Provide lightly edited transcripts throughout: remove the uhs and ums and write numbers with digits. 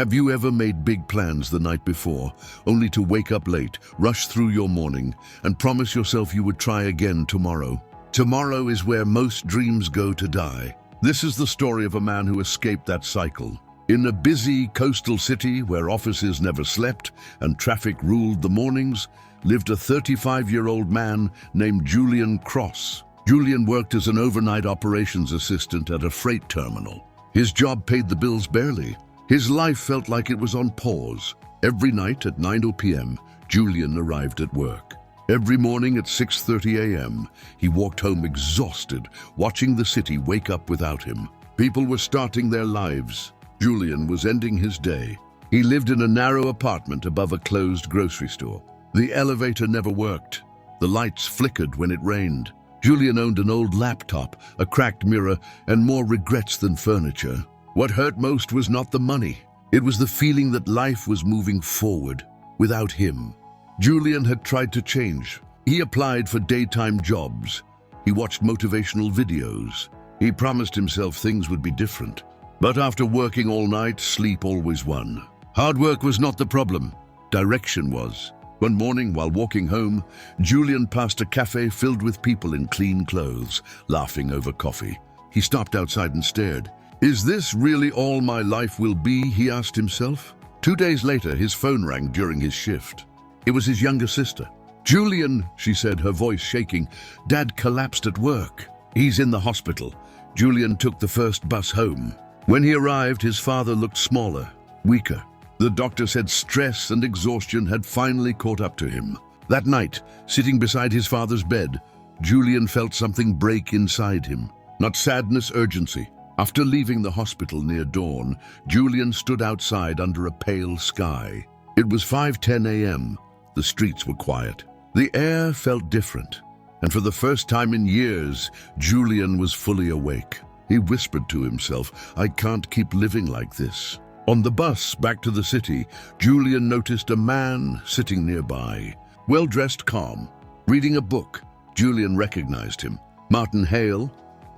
Have you ever made big plans the night before, only to wake up late, rush through your morning, and promise yourself you would try again tomorrow? Tomorrow is where most dreams go to die. This is the story of a man who escaped that cycle. In a busy coastal city where offices never slept and traffic ruled the mornings, lived a 35-year-old man named Julian Cross. Julian worked as an overnight operations assistant at a freight terminal. His job paid the bills barely. His life felt like it was on pause. Every night at 9 p.m., Julian arrived at work. Every morning at 6:30 a.m., he walked home exhausted, watching the city wake up without him. People were starting their lives. Julian was ending his day. He lived in a narrow apartment above a closed grocery store. The elevator never worked. The lights flickered when it rained. Julian owned an old laptop, a cracked mirror, and more regrets than furniture. What hurt most was not the money. It was the feeling that life was moving forward without him. Julian had tried to change. He applied for daytime jobs. He watched motivational videos. He promised himself things would be different. But after working all night, sleep always won. Hard work was not the problem. Direction was. One morning, while walking home, Julian passed a cafe filled with people in clean clothes, laughing over coffee. He stopped outside and stared. "Is this really all my life will be?" he asked himself. 2 days later, his phone rang during his shift. It was his younger sister. "Julian," she said, her voice shaking, "Dad collapsed at work. He's in the hospital." Julian took the first bus home. When he arrived, his father looked smaller, weaker. The doctor said stress and exhaustion had finally caught up to him. That night, sitting beside his father's bed, Julian felt something break inside him. Not sadness, urgency. After leaving the hospital near dawn, Julian stood outside under a pale sky. It was 5:10 a.m. The streets were quiet. The air felt different, and for the first time in years, Julian was fully awake. He whispered to himself, "I can't keep living like this." On the bus back to the city, Julian noticed a man sitting nearby, well-dressed, calm, reading a book. Julian recognized him. Martin Hale,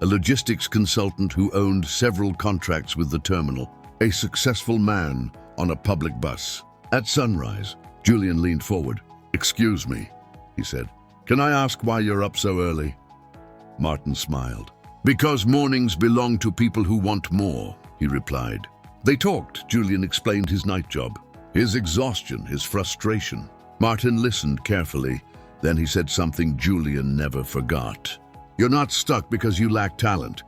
a logistics consultant who owned several contracts with the terminal, a successful man on a public bus. At sunrise, Julian leaned forward. "Excuse me," he said. "Can I ask why you're up so early?" Martin smiled. "Because mornings belong to people who want more," he replied. They talked. Julian explained his night job, his exhaustion, his frustration. Martin listened carefully. Then he said something Julian never forgot. "You're not stuck because you lack talent.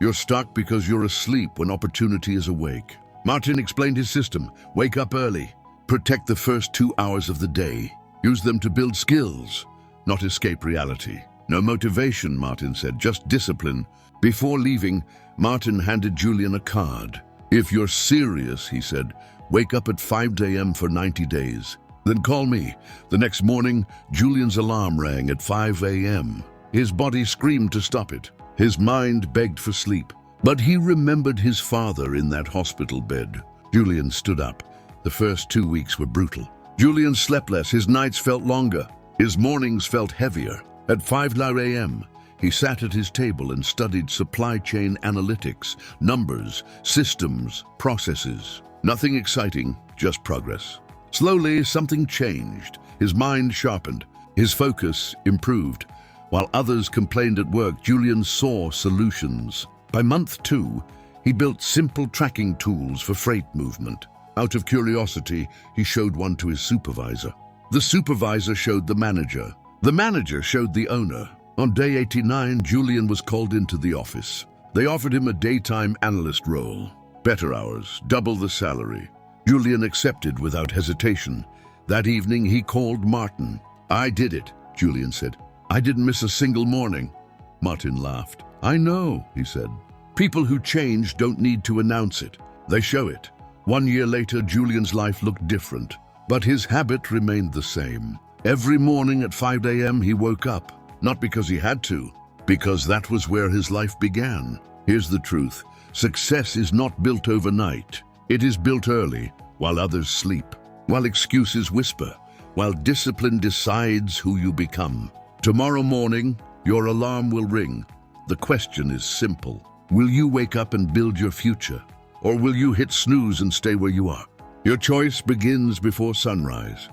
You're stuck because you're asleep when opportunity is awake." Martin explained his system. Wake up early. Protect the first 2 hours of the day. Use them to build skills, not escape reality. "No motivation," Martin said, "just discipline." Before leaving, Martin handed Julian a card. "If you're serious," he said, "wake up at 5 a.m. for 90 days. Then call me." The next morning, Julian's alarm rang at 5 a.m. His body screamed to stop it. His mind begged for sleep. But he remembered his father in that hospital bed. Julian stood up. The first 2 weeks were brutal. Julian slept less. His nights felt longer. His mornings felt heavier. At 5 a.m., he sat at his table and studied supply chain analytics, numbers, systems, processes. Nothing exciting, just progress. Slowly, something changed. His mind sharpened. His focus improved. While others complained at work, Julian saw solutions. By month 2, he built simple tracking tools for freight movement. Out of curiosity, he showed one to his supervisor. The supervisor showed the manager. The manager showed the owner. On day 89, Julian was called into the office. They offered him a daytime analyst role. Better hours, double the salary. Julian accepted without hesitation. That evening, he called Martin. "I did it," Julian said. "I didn't miss a single morning." Martin laughed. "I know," he said. "People who change don't need to announce it. They show it." 1 year later, Julian's life looked different, but his habit remained the same. Every morning at 5 a.m. he woke up, not because he had to, because that was where his life began. Here's the truth. Success is not built overnight. It is built early, while others sleep, while excuses whisper, while discipline decides who you become. Tomorrow morning, your alarm will ring. The question is simple. Will you wake up and build your future? Or will you hit snooze and stay where you are? Your choice begins before sunrise.